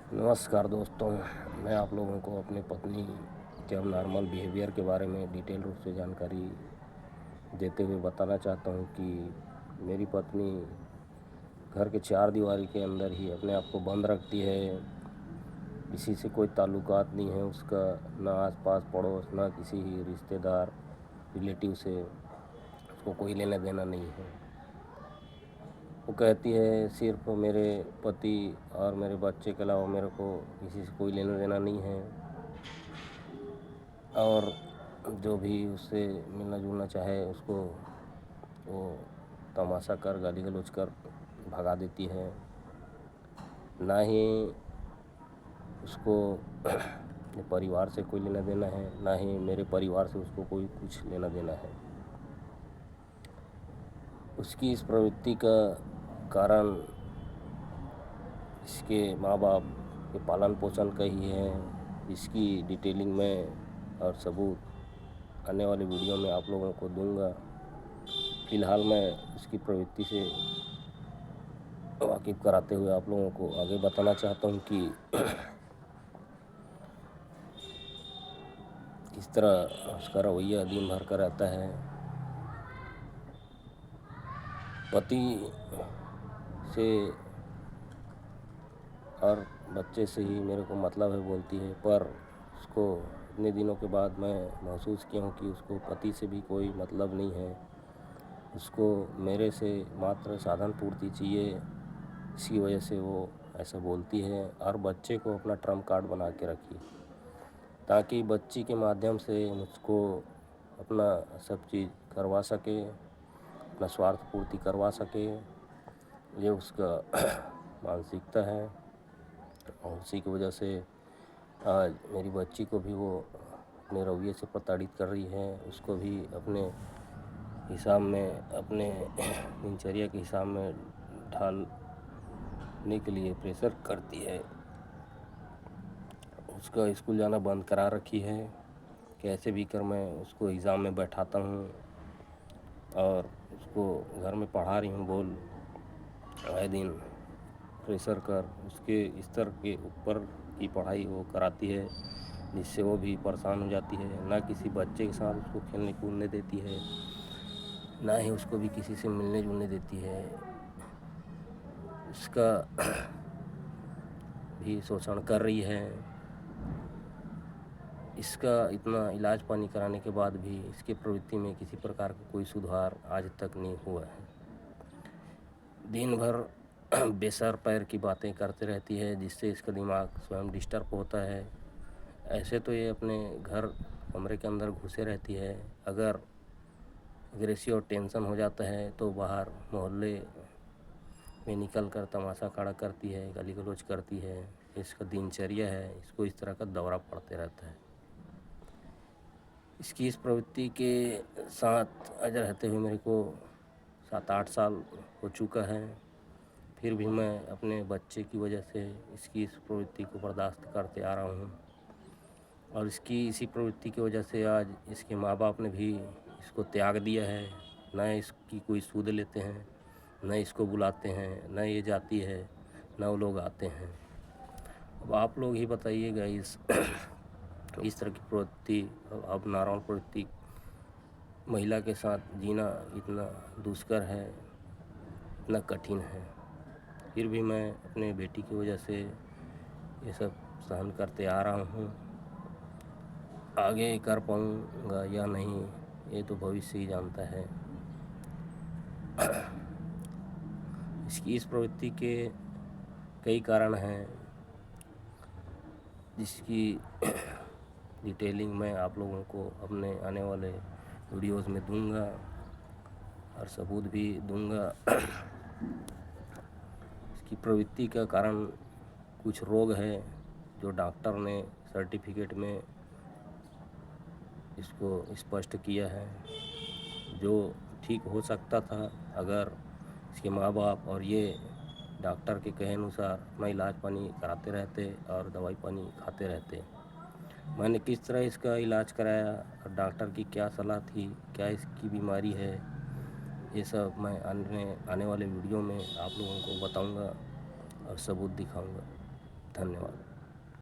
नमस्कार दोस्तों, मैं आप लोगों को अपनी पत्नी के अब नॉर्मल बिहेवियर के बारे में डिटेल रूप से जानकारी देते हुए बताना चाहता हूँ कि मेरी पत्नी घर के चार दीवारी के अंदर ही अपने आप को बंद रखती है। किसी से कोई ताल्लुकात नहीं है उसका, ना आस-पास पड़ोस, ना किसी ही रिश्तेदार रिलेटिव से उसको कोई लेना देना नहीं है। वो कहती है सिर्फ़ मेरे पति और मेरे बच्चे के अलावा मेरे को किसी से कोई लेना देना नहीं है, और जो भी उससे मिलना जुलना चाहे उसको वो तमाशा कर, गाली गलौज कर भगा देती है। ना ही उसको अपने परिवार से कोई लेना देना है, ना ही मेरे परिवार से उसको कोई कुछ लेना देना है। उसकी इस प्रवृत्ति का कारण इसके माँ-बाप के पालन पोषण का ही है। इसकी डिटेलिंग में और सबूत आने वाले वीडियो में आप लोगों को दूंगा। फ़िलहाल मैं इसकी प्रवृत्ति से वाकिफ़ कराते हुए आप लोगों को आगे बताना चाहता हूँ कि किस तरह उसका रवैया दिन भर का रहता है। पति से और बच्चे से ही मेरे को मतलब है बोलती है, पर उसको इतने दिनों के बाद मैं महसूस किया हूँ कि उसको पति से भी कोई मतलब नहीं है। उसको मेरे से मात्र साधन पूर्ति चाहिए, इसी वजह से वो ऐसा बोलती है। और बच्चे को अपना ट्रम्प कार्ड बना के रखी, ताकि बच्ची के माध्यम से मुझको अपना सब चीज़ करवा सके, अपना स्वार्थ पूर्ति करवा सके। ये उसका मानसिकता है, और उसी की वजह से आज मेरी बच्ची को भी वो अपने रवैये से प्रताड़ित कर रही है। उसको भी अपने हिसाब में, अपने दिनचर्या के हिसाब में ढालने के लिए प्रेशर करती है। उसका स्कूल जाना बंद करा रखी है। कैसे भी कर मैं उसको एग्ज़ाम में बैठाता हूँ और उसको घर में पढ़ा रही हूँ बोल आए दिन प्रेशर कर उसके स्तर के ऊपर की पढ़ाई वो कराती है, जिससे वो भी परेशान हो जाती है। ना किसी बच्चे के साथ उसको खेलने कूदने देती है, ना ही उसको भी किसी से मिलने जुलने देती है। उसका भी शोषण कर रही है। इसका इतना इलाज पानी कराने के बाद भी इसकी प्रवृत्ति में किसी प्रकार का कोई सुधार आज तक नहीं हुआ है। दिन भर बेसर पैर की बातें करते रहती है, जिससे इसका दिमाग स्वयं डिस्टर्ब होता है। ऐसे तो ये अपने घर कमरे के अंदर घुसे रहती है, अगर एग्रेसिव और टेंशन हो जाता है तो बाहर मोहल्ले में निकल कर तमाशा खड़ा करती है, गाली गलौज करती है। इसका दिनचर्या है, इसको इस तरह का दौरा पड़ते रहता है। इसकी इस प्रवृत्ति के साथ आज रहते हुए मेरे को 7-8 साल हो चुका है। फिर भी मैं अपने बच्चे की वजह से इसकी इस प्रवृत्ति को बर्दाश्त करते आ रहा हूँ, और इसकी इसी प्रवृत्ति की वजह से आज इसके माँ-बाप ने भी इसको त्याग दिया है। न इसकी कोई सुध लेते हैं, न इसको बुलाते हैं, न ये जाती है, न वो लोग आते हैं। अब आप लोग ही बताइएगा इस तरह की प्रवृत्ति, अब नॉर्मल प्रवृत्ति महिला के साथ जीना इतना दुष्कर है, इतना कठिन है। फिर भी मैं अपने बेटी की वजह से ये सब सहन करते आ रहा हूँ। आगे कर पाऊँगा या नहीं, ये तो भविष्य ही जानता है। इसकी इस प्रवृत्ति के कई कारण हैं, जिसकी डिटेलिंग मैं आप लोगों को अपने आने वाले वीडियोज़ में दूंगा और सबूत भी दूंगा। इसकी प्रवृत्ति का कारण कुछ रोग है जो डॉक्टर ने सर्टिफिकेट में इसको स्पष्ट किया है, जो ठीक हो सकता था अगर इसके माँ-बाप और ये डॉक्टर के कहे अनुसार अपना इलाज पानी कराते रहते और दवाई पानी खाते रहते। मैंने किस तरह इसका इलाज कराया और डॉक्टर की क्या सलाह थी, क्या इसकी बीमारी है, ये सब मैं आने वाले वीडियो में आप लोगों को बताऊंगा और सबूत दिखाऊंगा। धन्यवाद।